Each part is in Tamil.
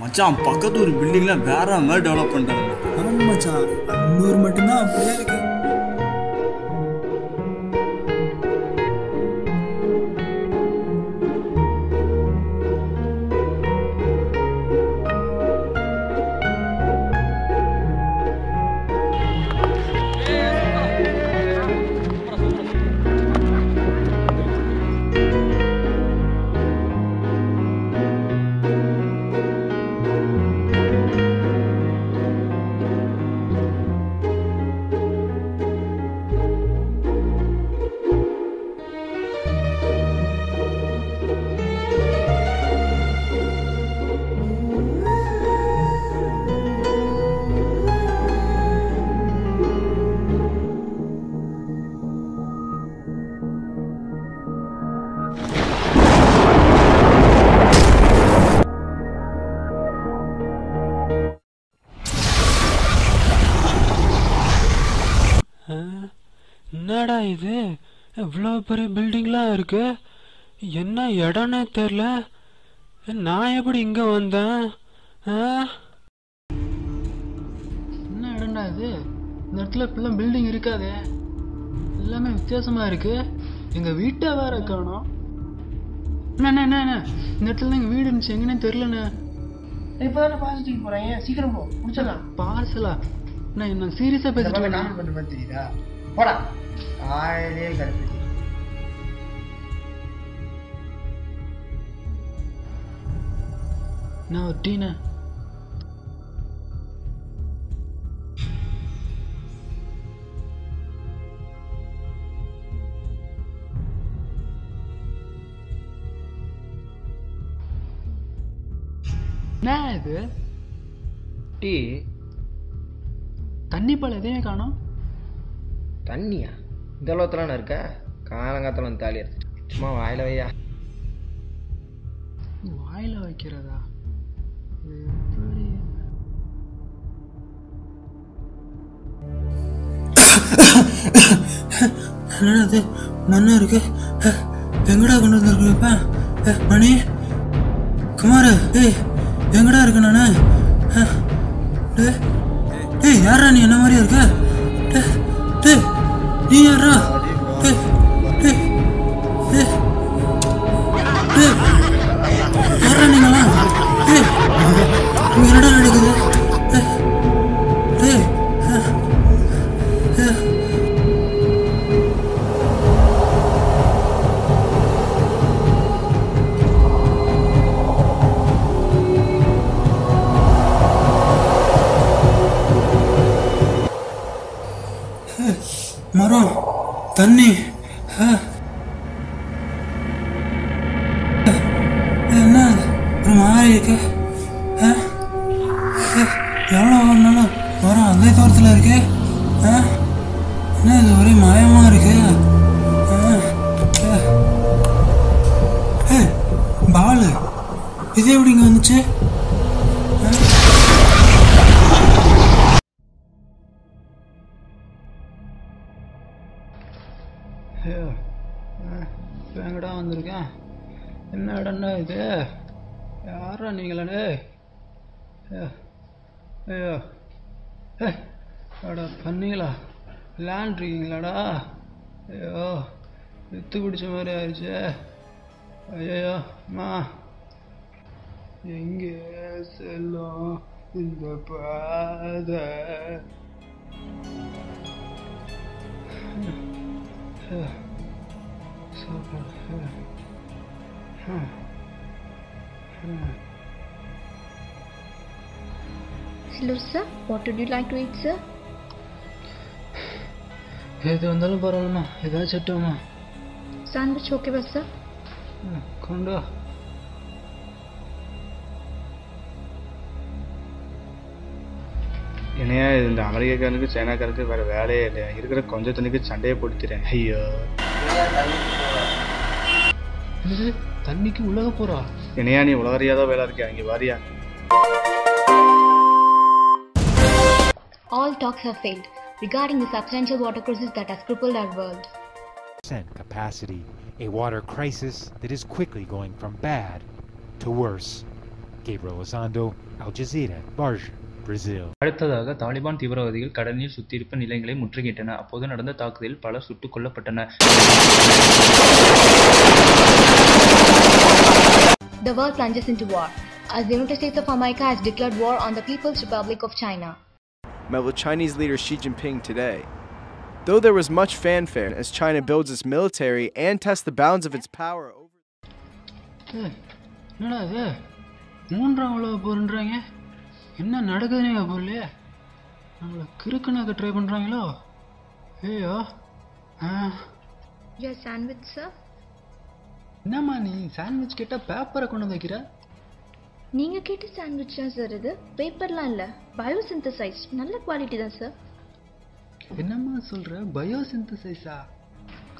மச்சான் பக்கத்து ஒரு பில்டிங்ல வேற மாதிரி டெவலப் பண்ணிட்டாங்க. ஆமாம் மச்சான், அன்னூர் மட்டும்தான் அப்படியே இருக்கு. என்னடா இது, இவ்வளோ பெரிய பில்டிங்லாம் இருக்கு, என்ன இடம்னே தெரில. நான் எப்படி இங்கே வந்தேன்? என்ன இடம்டா இது? இந்த இடத்துல இப்பெல்லாம் பில்டிங் இருக்காது, எல்லாமே வித்தியாசமாக இருக்கு. எங்கள் வீட்டை வேற காணோம். என்ன இந்த இடத்துல எங்கள் வீடு இருந்துச்சு, எங்கன்னே தெரிலண்ணே. இப்போ தானே பாசிட்டிவ் போகிறேன், சீக்கிரம் போ, முடிச்சிடலாம். பார்சலா? நான் சீரியஸாக பேசிட்டு நான் பண்ணுற மாதிரி தெரியுதா? போடா, ஆயிலே கடுப்பு. நான் ஒரு டீனா. என்ன இது? டீ? தண்ணி பால் எதையுமே காணோம். தண்ணியா? இந்த அளவுலாம் இருக்க? காலங்காத்தலாம் தாலி எடுத்து சும்மா வாயில வையா. வாயில வைக்கிறதா? எப்படி? என்னது மண்ணா இருக்கு? எங்கடா கொண்டு வந்துருக்குப்பா? மணி, குமார், எங்கடா இருக்கு? நானு யாரா நீ? என்ன மாதிரியா இருக்க? நீ யாரா? யாரா நீங்களா? என்னடா நடக்குது? மரம், தண்ணி, என்ன ஒரு மாதிரி இருக்கு? எவ்வளோ வரணும்? மரம் அதே தூரத்தில் இருக்கு. என்ன இது ஒரே மாயமா இருக்கு? பாலு, இது எப்படி இங்கே வந்துச்சு? எங்கடா வந்திருக்கேன்? என்ன இடம்டா இது? யாரா நீங்களே? ஐயோ, அடா பண்ணீங்களா? லேண்ட் இருக்கீங்களாடா? ஐயோ, வித்து பிடிச்ச மாதிரி ஆயிடுச்சு. ஐயோ அம்மா, எங்கே செல்லும் இந்த பாதை? Hello sir, what would you like to eat sir? எது வந்தாலும் பரவாயில்லம்மா, ஏதாச்சும் செட்டுமா? Sandwich okay bus sir? கொண்டு வா. என்னையா இந்த அமெரிக்காக்காரனுக்கு சைனாக்காரனுக்கு வேற வேலையே இல்லை, இருக்கிற கொஞ்சம் தண்ணிக்கு சண்டையை போட்டுறேன். ஐயோ, தண்ணிக்கு உலக போறா? என்னையா நீ உலகறியாத வேலை இருக்கியா? இங்கே வாரியா? All talks have failed regarding the substantial water crisis that has crippled our world. Capacity, a water crisis that is quickly going from bad to worse. Gabriel Elizondo, Al Jazeera, Barja, Brazil. அடுத்ததாக தாலிபான் தீவிரவாதிகள் கடலில் சுத்தியிருப்பு நிலையங்களை முற்றுகையிட்டனர். அப்போது நடந்த தாக்குதலில் பலர் சுட்டுக் கொல்லப்பட்டனர். The world plunges into war as the United States of America has declared war on the People's Republic of China. Met with Chinese leader Xi Jinping today. Though there was much fanfare as China builds its military and tests the bounds of its power over. என்னடா இது 3ஆம் உலக போர்ன்றாங்க, என்ன நடக்குதுன்னே போகலையே, நம்மளை கிறுக்குனாக்க ட்ரை பண்ணுறாங்களோ? ஐயோ Your sandwich, sir? என்னம்மா நீ சாண்ட்விச் கேட்டால் பேப்பரை கொண்டு வந்து வைக்கிற? நீங்கள் கேட்ட சாண்ட்விச் தான் சார் இது, பேப்பர்லாம் இல்லை, பயோசிந்தசைஸ், நல்ல குவாலிட்டி தான் சார். என்னம்மா சொல்கிற, பயோசிந்தசைஸா?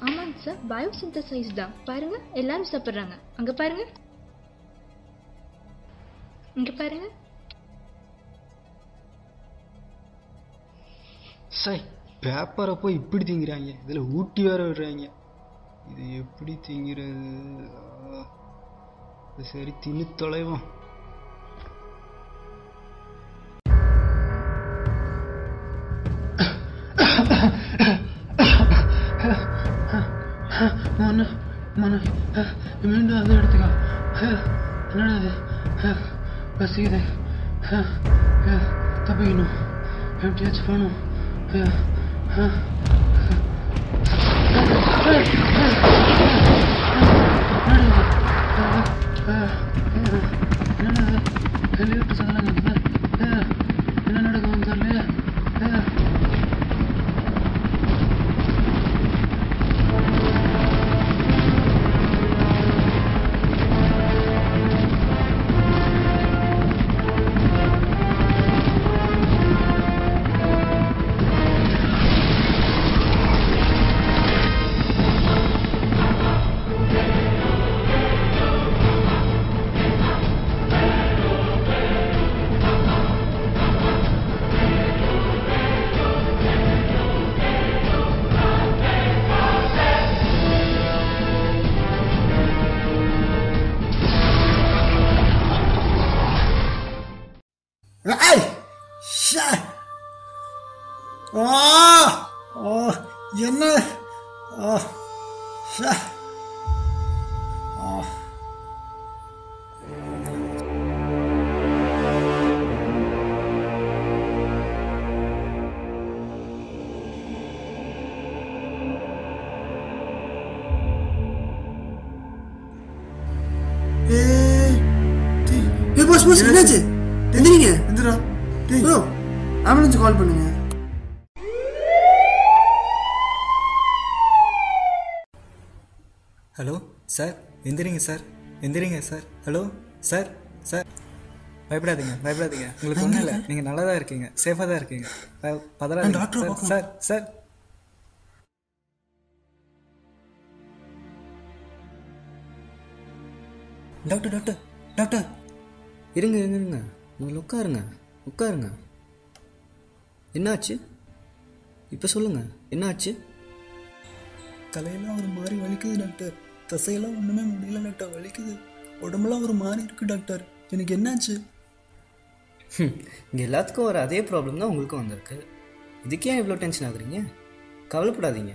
ஆமாங்க சார், பயோசிந்தசைஸ் தான். பாருங்க எல்லாரும் சாப்பிட்றாங்க. அங்கே பாருங்க, இங்கே பாருங்க. சை, பேப்பரை போய் இப்படி திங்கிறாங்க, இதில் ஊட்டி வேற விடுறாங்க. இது எப்படி திங்கிறது? சரி, தின்னு தொலைவோம். மீண்டும் அதை எடுத்துக்கோ. என்னடா அது? பசிக்குது, தப்பிக்கணும், எப்படியாச்சும் போகணும். ஹெலிகாப்டர் சதெல்லாம் கேட்குது. என்ன நடக்கும் தெரியல. என்ன என்னாச்சு? எந்திரிங்க, எந்திரா, ஆம்புலன்ஸ் கால் பண்ணுங்க. ஹலோ சார், எந்திரிங்க சார், எந்திரிங்க சார். ஹலோ சார், சார் பயப்படாதீங்க, பயப்படாதீங்க, உங்களுக்கு ஒன்றும் இல்லை, நீங்கள் நல்லா தான் இருக்கீங்க, சேஃபாக தான் இருக்கீங்க, பதறாதீங்க sir. Sir doctor doctor doctor இருங்க இருங்க இருங்க, நீங்கள் உட்காருங்க உட்காருங்க. என்னாச்சு இப்போ சொல்லுங்கள், என்னாச்சு? தலையெல்லாம் ஒரு மாதிரி வலிக்குது டாக்டர், தசையெல்லாம் ஒன்றுமே முடியல டாக்டர், வலிக்குது, உடம்புலாம் ஒரு மாதிரி இருக்குது டாக்டர், எனக்கு என்னாச்சு? இங்கே எல்லாத்துக்கும் வர அதே ப்ராப்ளம் தான் உங்களுக்கும் வந்திருக்கு. இதுக்கே இவ்வளோ டென்ஷன் ஆகுறீங்க? கவலைப்படாதீங்க.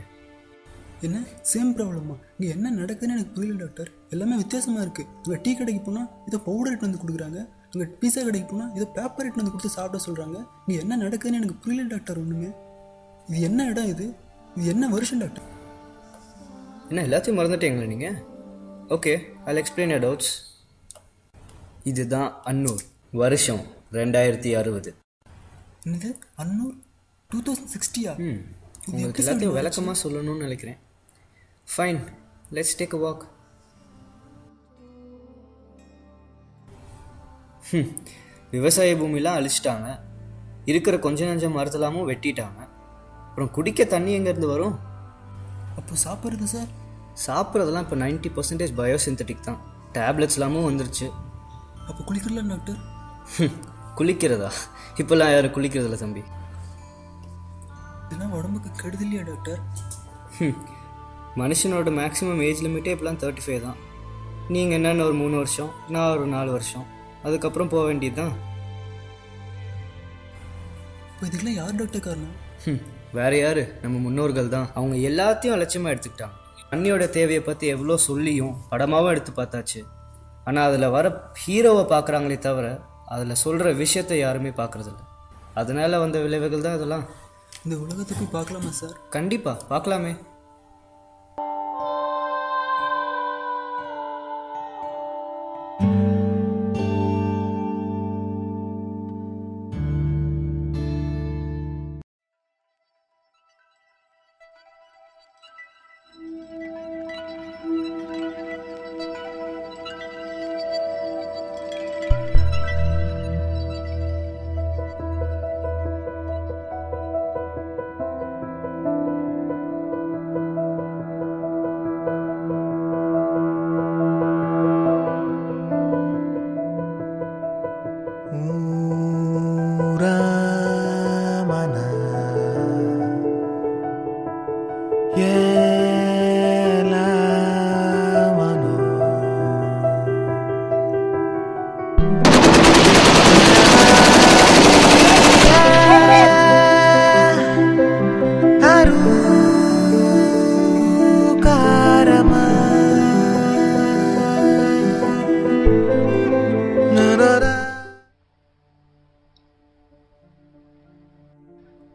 என்ன சேம் ப்ராப்ளமா? இங்கே என்ன நடக்குதுன்னு எனக்கு புரியல டாக்டர், எல்லாமே வித்தியாசமாக இருக்குது. இங்கே டீ கடைக்கு போனால் இதை பவுடர் இட்டு வந்து கொடுக்குறாங்க, அங்கே பீஸா கடைக்கு போனால் இதை பேப்பர் இட்டு வந்து கொடுத்து சாப்பிட சொல்கிறாங்க. இங்கே என்ன நடக்குதுன்னு எனக்கு புரியல டாக்டர் ஒன்றுமே. இது என்ன இடம், இது என்ன வருஷம் டாக்டர்? என்ன எல்லாத்தையும் மறந்துட்டீங்களா நீங்கள்? Okay, I'll explain your doubts. இதுதான் அன்னூர், வருஷம் 2060. என்னது அன்னூர் 2060? உங்களுக்கு எல்லாத்தையும் விளக்கமாக சொல்லணும்னு நினைக்கிறேன். Fine, let's take a walk. விவசாய பூமிலாம் அழிச்சிட்டாங்க, இருக்கிற கொஞ்சம் நஞ்சம் மரத்தலாமும் வெட்டிட்டாங்க, அப்புறம் குடிக்க தண்ணி எங்கேருந்து வரும்? அப்போ சாப்பிட்றது சார்? சாப்பிட்றதெல்லாம் இப்போ 90% பயோசிந்தட்டிக் தான், டேப்லெட்ஸ் எல்லாமும் வந்துருச்சு. அப்போ குளிக்கலாம் டாக்டர்? குளிக்கிறதா? இப்போல்லாம் யாரும் குளிக்கிறதில்ல தம்பி. இதெல்லாம் உடம்புக்கு கெடுதலையா டாக்டர்? மனுஷனோட மேக்ஸிமம் ஏஜ் லிமிட்டே இப்போலாம் 35 தான். நீங்கள் என்னென்ன ஒரு 3 வருஷம், நான் ஒரு 4 வருஷம், அதுக்கப்புறம் போக வேண்டியது தான். இப்போ இதுக்கெல்லாம் யார் டாக்டர் காரணம்? வேறு யார்? நம்ம முன்னோர்கள் தான். அவங்க எல்லாத்தையும் அலட்சியமாக எடுத்துக்கிட்டாங்க. தண்ணியோட தேவையை பற்றி எவ்வளோ சொல்லியும் படமாகவும் எடுத்து பார்த்தாச்சு. ஆனால் அதில் வர ஹீரோவை பார்க்குறாங்களே தவிர அதில் சொல்கிற விஷயத்தை யாருமே பார்க்குறதில்ல. அதனால் வந்த விளைவுகள் தான் இதெல்லாம். இந்த உலகத்தை போய் பார்க்கலாமா சார்? கண்டிப்பாக பார்க்கலாமே.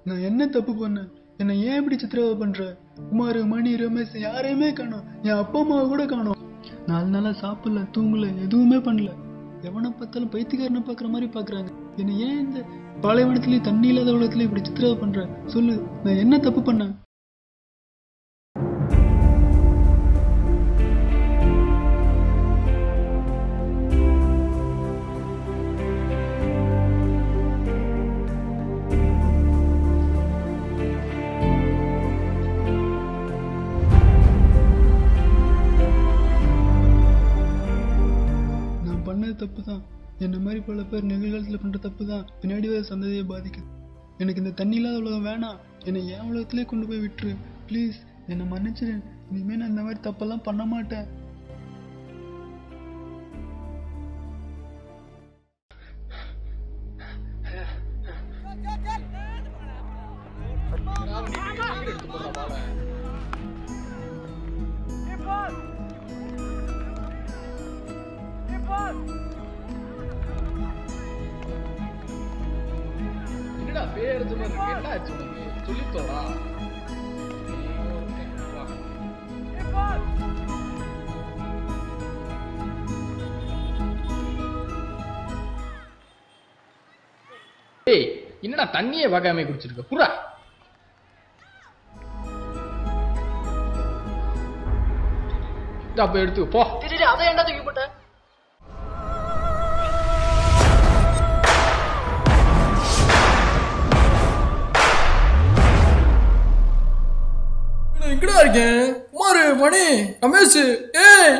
நான் என்ன தப்பு பண்ணேன்? என்னை ஏன் இப்படி சித்திரவதை பண்ற? குமார், மணி, ரமேஷ் யாரையுமே காணோம். என் அப்பா அம்மாவை கூட காணோம். 4 நாளா சாப்பிடல, தூங்கல, எதுவுமே பண்ணல. எவனை பார்த்தாலும் பைத்தியக்காரனை பார்க்குற மாதிரி பார்க்குறாங்க. என்னை ஏன் இந்த பாலைவனத்துலேயும் தண்ணி இல்லாத உலகத்துலேயும் இப்படி சித்திரவதை பண்ற? சொல்லு, நான் என்ன தப்பு பண்ணேன்? தப்பு தான். என்ன மாதிரி பல பேர் நிகழ்காலத்தில் பண்ற தப்பு தான் பின்னாடி வர சந்ததியை பாதிக்குது. எனக்கு இந்த தண்ணி இல்லாத உலகம் வேணாம். என்னை என் உலகத்திலே கொண்டு போய் விட்டுரு ப்ளீஸ். என்னை மன்னிச்சிடு. இனிமே நான் இந்த மாதிரி தப்பெல்லாம் பண்ண மாட்டேன். என்னடா தண்ணியே வாகாம குடிச்சிருக்க புறா. அப்ப எடுத்து போ. அதை என்ன தூக்கி போட்ட? எங்கடா இருக்கேன்? குமார், மணி, ரமேஷ், ஏய்